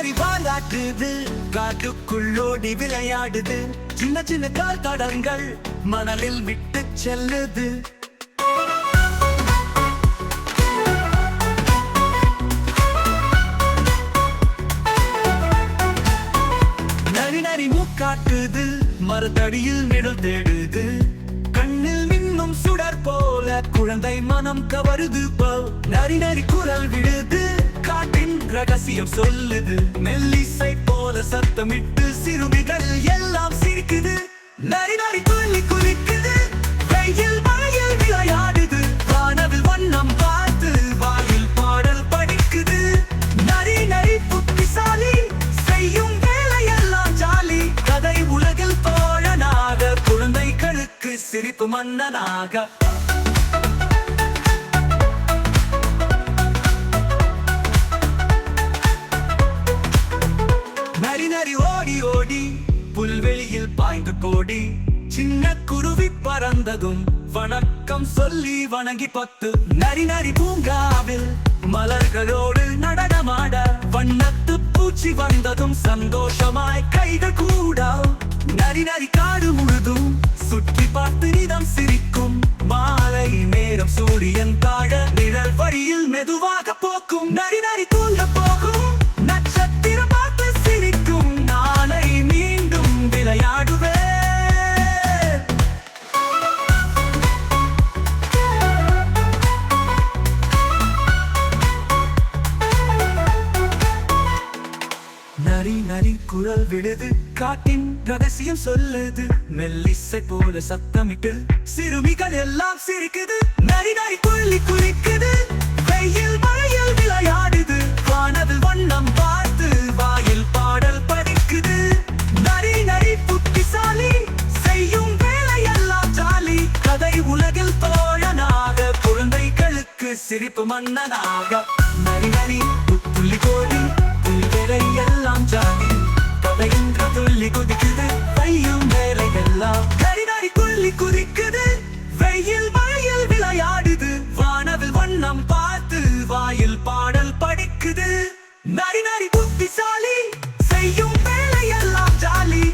நரி வாலாட்டுது, காட்டுக்குள்ளோடி விளையாடுது, சின்ன சின்ன கால் தடங்கள் மணலில் விட்டு செல்லுது. நரி நரி மூக்காட்டுது, மரத்தடியில் நிழல் தேடுது, கண்ணில் மின்னும் சுடர் போல குழந்தை மனம் கவருது. நரி நரி குரல் விடுது, காட்டின் ரகசியம் சொல்லுது, மெல்லிசை போல சத்தமிட்டு சிறுமிகள் எல்லாம் சிரிக்குது. நரி நரி துள்ளி குதிக்குது, வெயில் மழையில் விளையாடுது, வானவில் வண்ணம் பார்த்து வாயில் பாடல் படிக்குது. நரி நரி புத்திசாலி, செய்யும் வேலையெல்லாம் ஜாலி, கதை உலகில் தோழனாக, குழந்தைகளுக்கு சிரிப்பு மன்னனாக. நரி நரி ஓடி ஓடி புல்வெளியில் பாய்ந்து கோடி, சின்ன குருவி பறந்ததும் வணக்கம் சொல்லி வணங்கி பத்து. நரி நரி பூங்காவில் மலர்களோடு நடனமாட, வண்ணத்து பூச்சி வந்ததும் சந்தோஷமாய் கைகள் கூட. நரி நரி காடு முழுதும் சுற்றி பார்த்து நிதம் சிரிக்கும், மாலை நேரம் சூரியன் தாழ நிழல் வழியில் மெதுவாக போக்கும். நரி நரி தூங்க போகும், நட்சத்திரம் பார்த்து சிரிக்கும், நாளை மீண்டும் விளையாடுவே. நரி நரி குரல் விடுது, காட்டின் ரகசியம் சொல்லுது, மெல்லிசை போல சத்தமிட்டு சிறுமிகள் எல்லாம் சிரிக்குது. நரி நரி துள்ளி குதிக்குது, வெயில் மழையில் விளையாடுது, வானவில் வண்ணம் பார்த்து வாயில் பாடல் படிக்குது. நரி நரி புத்திசாலி, செய்யும் வேலையெல்லாம் ஜாலி, கதை உலகில் தோழனாக, குழந்தைகளுக்கு சிரிப்பு மன்னனாக. நரி நரி துள்ளி கோடி, வேலை எல்லாம் ஜாலி, கதையின்ற துள்ளி குதிக்குது, செய்யும் வேலையெல்லாம். நரி நரி துள்ளி குதிக்குது, வெயில் மழையில் விளையாடுது, வானவில் வண்ணம் பார்த்து வாயில் பாடல் படிக்குது. நரி நரி புத்திசாலி, செய்யும் வேலையெல்லாம் ஜாலி,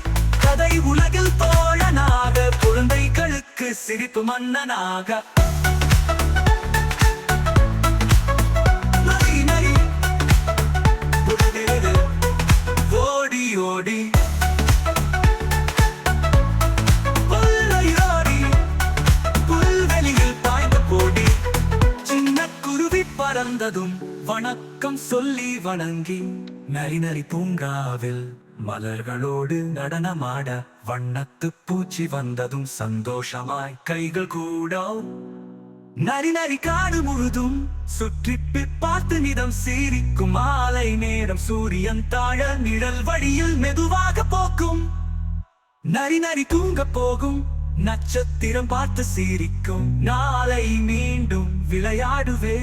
கதை உலகில் தோழனாக, குழந்தைகளுக்கு சிரிப்பு மன்னனாக. ஓடி ஓடி புல்லையோடி புல்வெளியில் பாய்ந்த போடி, சின்ன குருவி பறந்ததும் வணக்கம் சொல்லி வணங்கி, நரி நரி பூங்காவில் மலர்களோடு நடனமாட, வண்ணத்து பூச்சி வந்ததும் சந்தோஷமாய் கைகள் கூட. நரி நரி காடு முழுதும் சுற்றி பார்த்து நிதம் சிரிக்கும், மாலை நேரம் சூரியன் தாழ நிழல் வழியில் மெதுவாக போக்கும். நரி நரி தூங்க போகும், நட்சத்திரம் பார்த்து சிரிக்கும், நாளை மீண்டும் விளையாடுவே.